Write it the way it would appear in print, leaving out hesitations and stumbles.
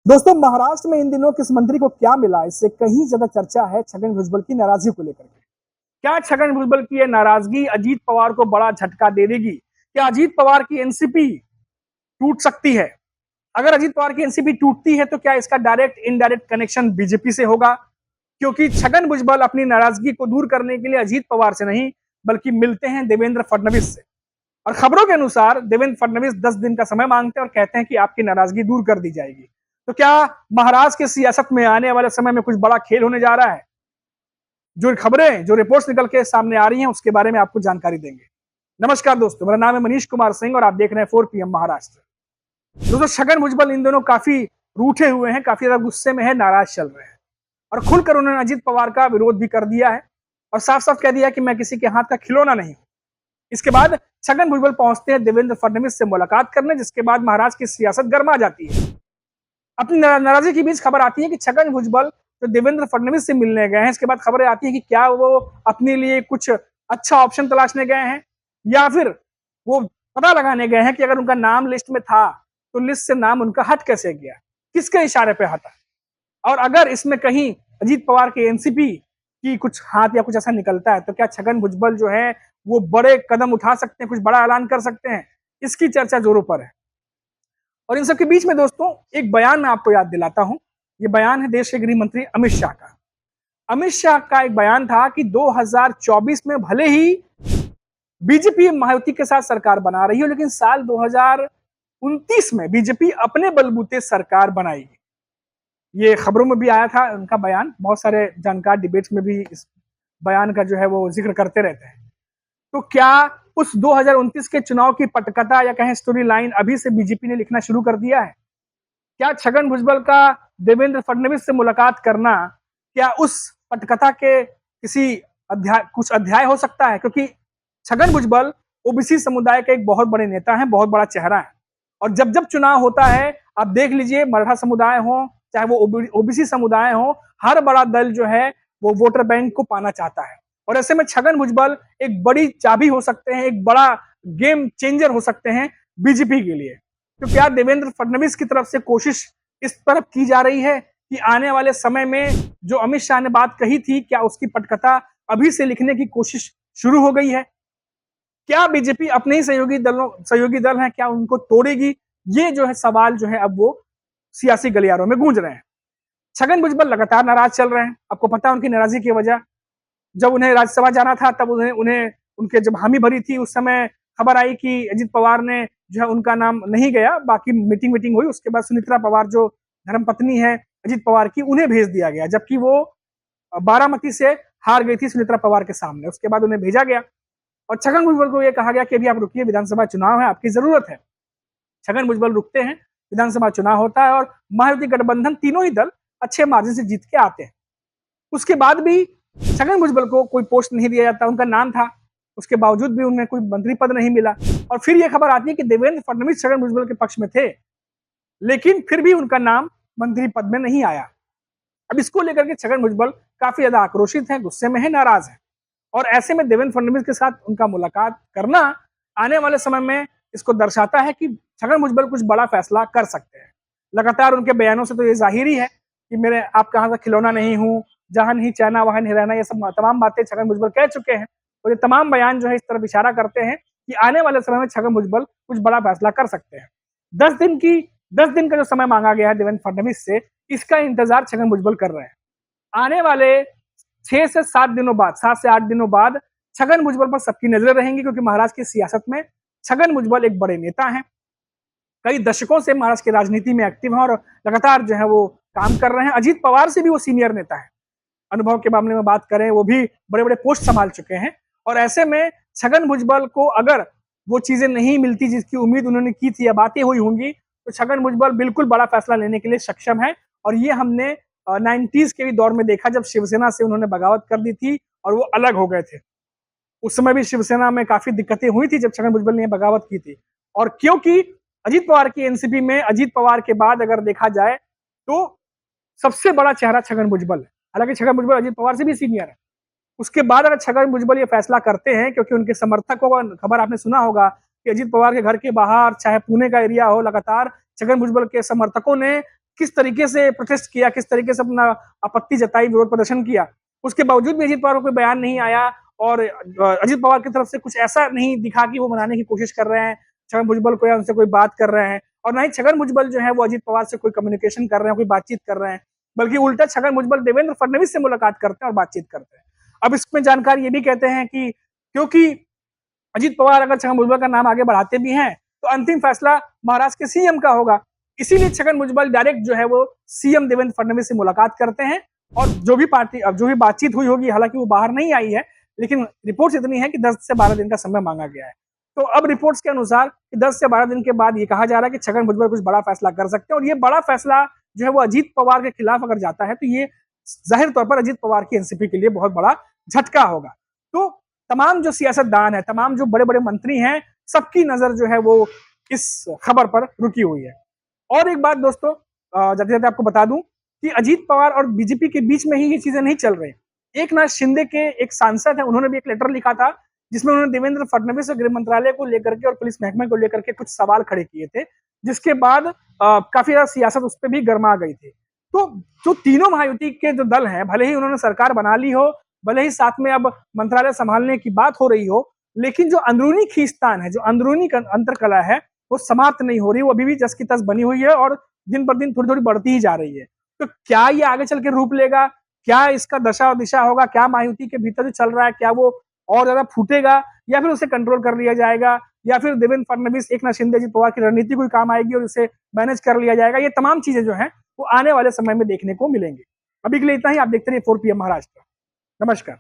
दोस्तों, महाराष्ट्र में इन दिनों किस मंत्री को क्या मिला, इससे कहीं ज्यादा चर्चा है छगन भुजबल की नाराजगी को लेकर के। क्या छगन भुजबल की यह नाराजगी अजीत पवार को बड़ा झटका दे देगी? क्या अजीत पवार की एनसीपी टूट सकती है? अगर अजीत पवार की एनसीपी टूटती है तो क्या इसका डायरेक्ट इनडायरेक्ट कनेक्शन बीजेपी से होगा? क्योंकि छगन भुजबल अपनी नाराजगी को दूर करने के लिए अजीत पवार से नहीं बल्कि मिलते हैं देवेंद्र फडणवीस से। और खबरों के अनुसार देवेंद्र फडणवीस 10 दिन का समय मांगते हैं और कहते हैं कि आपकी नाराजगी दूर कर दी जाएगी। तो क्या महाराष्ट्र की सियासत में आने वाले समय में कुछ बड़ा खेल होने जा रहा है? जो खबरें, जो रिपोर्ट्स निकल के सामने आ रही हैं, उसके बारे में आपको जानकारी देंगे। नमस्कार दोस्तों, मेरा नाम है मनीष कुमार सिंह और आप देख रहे हैं 4 PM महाराष्ट्र। दोस्तों, छगन भुजबल इन दोनों काफी रूठे हुए हैं, काफी ज्यादा गुस्से में है, नाराज चल रहे हैं और खुलकर उन्होंने अजीत पवार का विरोध भी कर दिया है और साफ साफ कह दिया कि मैं किसी के हाथ का खिलौना नहीं हूं। इसके बाद छगन भुजबल पहुंचते हैं देवेंद्र फडणवीस से मुलाकात करने, जिसके बाद महाराष्ट्र की सियासत गर्मा जाती है। अपनी नाराजगी के बीच खबर आती है कि छगन भुजबल जो देवेंद्र फडणवीस से मिलने गए हैं, इसके बाद खबरें आती है कि क्या वो अपने लिए कुछ अच्छा ऑप्शन तलाशने गए हैं या फिर वो पता लगाने गए हैं कि अगर उनका नाम लिस्ट में था तो लिस्ट से नाम उनका हट कैसे गया, किसके इशारे पे हटा, और अगर इसमें कहीं अजीत पवार के एनसीपी की कुछ हाथ या कुछ ऐसा निकलता है तो क्या छगन भुजबल जो है वो बड़े कदम उठा सकते हैं, कुछ बड़ा ऐलान कर सकते हैं? इसकी चर्चा जोरों पर है। और इन सबके बीच में दोस्तों, एक बयान मैं आपको याद दिलाता हूं। ये बयान है देश के गृह मंत्री अमित शाह का। अमित शाह का एक बयान था कि 2024 में भले ही बीजेपी मायावती के साथ सरकार बना रही हो, लेकिन साल 2029 में बीजेपी अपने बलबूते सरकार बनाएगी। ये खबरों में भी आया था उनका बयान, बहुत सारे जानकार डिबेट्स में भी इस बयान का जो है वो जिक्र करते रहते हैं। तो क्या उस 2029 के चुनाव की पटकथा या कहें स्टोरी लाइन अभी से बीजेपी ने लिखना शुरू कर दिया है? क्या छगन भुजबल का देवेंद्र फडणवीस से मुलाकात करना क्या उस पटकथा के किसी कुछ अध्याय हो सकता है? क्योंकि छगन भुजबल ओबीसी समुदाय के एक बहुत बड़े नेता हैं, बहुत बड़ा चेहरा है और जब जब चुनाव होता है, आप देख लीजिए, मराठा समुदाय हो चाहे वो ओबीसी समुदाय हो, हर बड़ा दल जो है वो वोटर बैंक को पाना चाहता है और ऐसे में छगन भुजबल एक बड़ी चाबी हो सकते हैं, एक बड़ा गेम चेंजर हो सकते हैं बीजेपी के लिए। तो क्या देवेंद्र फडणवीस की तरफ से कोशिश इस तरफ की जा रही है कि आने वाले समय में जो अमित शाह ने बात कही थी, क्या उसकी पटकथा अभी से लिखने की कोशिश शुरू हो गई है? क्या बीजेपी अपने ही सहयोगी दल हैं, क्या उनको तोड़ेगी? ये जो है सवाल जो है अब वो सियासी गलियारों में गूंज रहे हैं। छगन भुजबल लगातार नाराज चल रहे हैं। आपको पता है उनकी नाराजगी की वजह, जब उन्हें राज्यसभा जाना था तब उन्हें उनके जब हामी भरी थी, उस समय खबर आई कि अजित पवार ने जो है उनका नाम नहीं गया। बाकी मीटिंग हुई, उसके बाद सुनीत्रा पवार जो धर्मपत्नी है अजित पवार की, उन्हें भेज दिया गया, जबकि वो बारामती से हार गई थी सुनीत्रा पवार के सामने। उसके बाद उन्हें भेजा गया और छगन भुजबल को यह कहा गया कि अभी आप रुकिए, विधानसभा चुनाव है, आपकी जरूरत है। छगन भुजबल रुकते हैं, विधानसभा चुनाव होता है और महायुति गठबंधन तीनों ही दल अच्छे मार्जिन से जीत के आते हैं। उसके बाद भी छगन भुजबल को कोई पोस्ट नहीं दिया जाता, उनका नाम था, उसके बावजूद भी उन्हें कोई मंत्री पद नहीं मिला। और फिर यह खबर आती है कि देवेंद्र फडणवीस छगन भुजबल के पक्ष में थे, लेकिन फिर भी उनका नाम मंत्री पद में नहीं आया। अब इसको लेकर के छगन भुजबल काफी ज्यादा आक्रोशित हैं, गुस्से में है, नाराज है और ऐसे में देवेंद्र फडणवीस के साथ उनका मुलाकात करना आने वाले समय में इसको दर्शाता है कि छगन भुजबल कुछ बड़ा फैसला कर सकते हैं। लगातार उनके बयानों से तो ये जाहिर है कि मेरे आपका हाथ का खिलौना नहीं हूं, जहां नहीं चाहना वहां नहीं रहना, ये सब तमाम बातें छगन भुजबल कह चुके हैं और ये तमाम बयान जो है इस तरफ इशारा करते हैं कि आने वाले समय में छगन भुजबल कुछ बड़ा फैसला कर सकते हैं। 10 दिन का जो समय मांगा गया है देवेंद्र फडणवीस से, इसका इंतजार छगन भुजबल कर रहे हैं। आने वाले 6 से 7 दिनों बाद, 7 से 8 दिनों बाद छगन भुजबल पर सबकी नजरें रहेंगी, क्योंकि महाराष्ट्र की सियासत में छगन भुजबल एक बड़े नेता हैं, कई दशकों से महाराष्ट्र की राजनीति में एक्टिव हैं और लगातार जो है वो काम कर रहे हैं। अजीत पवार से भी वो सीनियर नेता है, अनुभव के मामले में बात करें, वो भी बड़े बड़े पोस्ट संभाल चुके हैं और ऐसे में छगन भुजबल को अगर वो चीजें नहीं मिलती जिसकी उम्मीद उन्होंने की थी या बातें हुई होंगी, तो छगन भुजबल बिल्कुल बड़ा फैसला लेने के लिए सक्षम है। और ये हमने 90s के भी दौर में देखा, जब शिवसेना से उन्होंने बगावत कर दी थी और वो अलग हो गए थे। उस समय भी शिवसेना में काफी दिक्कतें हुई थी जब छगन भुजबल ने बगावत की थी। और क्योंकि अजीत पवार की एनसीपी में अजीत पवार के बाद अगर देखा जाए तो सबसे बड़ा चेहरा छगन भुजबल है। हालांकि छगन भुजबल अजीत पवार से भी सीनियर है। उसके बाद अगर छगन भुजबल ये फैसला करते हैं, क्योंकि उनके समर्थकों का खबर आपने सुना होगा कि अजीत पवार के घर के बाहर, चाहे पुणे का एरिया हो, लगातार छगन भुजबल के समर्थकों ने किस तरीके से प्रोटेस्ट किया, किस तरीके से अपना आपत्ति जताई, विरोध प्रदर्शन किया, उसके बावजूद भी अजीत पवार को कोई बयान नहीं आया और अजीत पवार की तरफ से कुछ ऐसा नहीं दिखा कि वो मनाने की कोशिश कर रहे हैं छगन भुजबल को या उनसे कोई बात कर रहे हैं, और ना ही छगन भुजबल जो है वो अजीत पवार से कोई कम्युनिकेशन कर रहे हैं, कोई बातचीत कर रहे हैं, बल्कि उल्टा छगन भुजबल देवेंद्र फडणवीस से मुलाकात करते हैं और बातचीत करते हैं। अब इसमें जानकार ये भी कहते हैं कि क्योंकि अजीत पवार अगर छगन भुजबल का नाम आगे बढ़ाते भी हैं तो अंतिम फैसला महाराष्ट्र के सीएम का होगा, इसीलिए छगन भुजबल डायरेक्ट जो है वो सीएम देवेंद्र फडणवीस से मुलाकात करते हैं और जो भी बातचीत हुई होगी, हालांकि वो बाहर नहीं आई है, लेकिन रिपोर्ट्स इतनी है कि 10 से 12 दिन का समय मांगा गया है। तो अब रिपोर्ट्स के अनुसार 10 से 12 दिन के बाद ये कहा जा रहा है कि छगन भुजबल कुछ बड़ा फैसला कर सकते हैं, और ये बड़ा फैसला जो है वो अजीत पवार के खिलाफ अगर जाता है तो ये जाहिर तौर पर अजीत पवार की एनसीपी के लिए बहुत बड़ा झटका होगा। तो तमाम जो सियासतदान है, तमाम जो बड़े बड़े मंत्री हैं, सबकी नजर जो है वो इस खबर पर रुकी हुई है। और एक बात दोस्तों, जाते जाते आपको बता दूं कि अजीत पवार और बीजेपी के बीच में ही ये चीजें नहीं चल रही। एकनाथ शिंदे के एक सांसद है, उन्होंने भी एक लेटर लिखा था जिसमें उन्होंने देवेंद्र फडणवीस और गृह मंत्रालय को लेकर के और पुलिस महकमे को लेकर के कुछ सवाल खड़े किए थे, जिसके बाद काफी ज्यादा सियासत उस पर भी गर्मा गई थी। तो जो तीनों महायुति के जो दल हैं, भले ही उन्होंने सरकार बना ली हो, भले ही साथ में अब मंत्रालय संभालने की बात हो रही हो, लेकिन जो अंदरूनी खींचतान है, जो अंदरूनी अंतरकला है, वो समाप्त नहीं हो रही, वो अभी भी जस की तस बनी हुई है और दिन पर दिन थोड़ी थोड़ी बढ़ती ही जा रही है। तो क्या ये आगे चल के रूप लेगा, क्या इसका दशा और दिशा होगा, क्या महायुति के भीतर जो चल रहा है क्या वो और ज्यादा फूटेगा, या फिर उसे कंट्रोल कर लिया जाएगा, या फिर देवेंद्र फडणवीस एकनाथ शिंदे अजीत पवार की रणनीति कोई काम आएगी और उसे मैनेज कर लिया जाएगा। ये तमाम चीजें जो है वो आने वाले समय में देखने को मिलेंगी। अभी के लिए इतना ही। आप देखते रहिए 4 PM महाराष्ट्र। नमस्कार।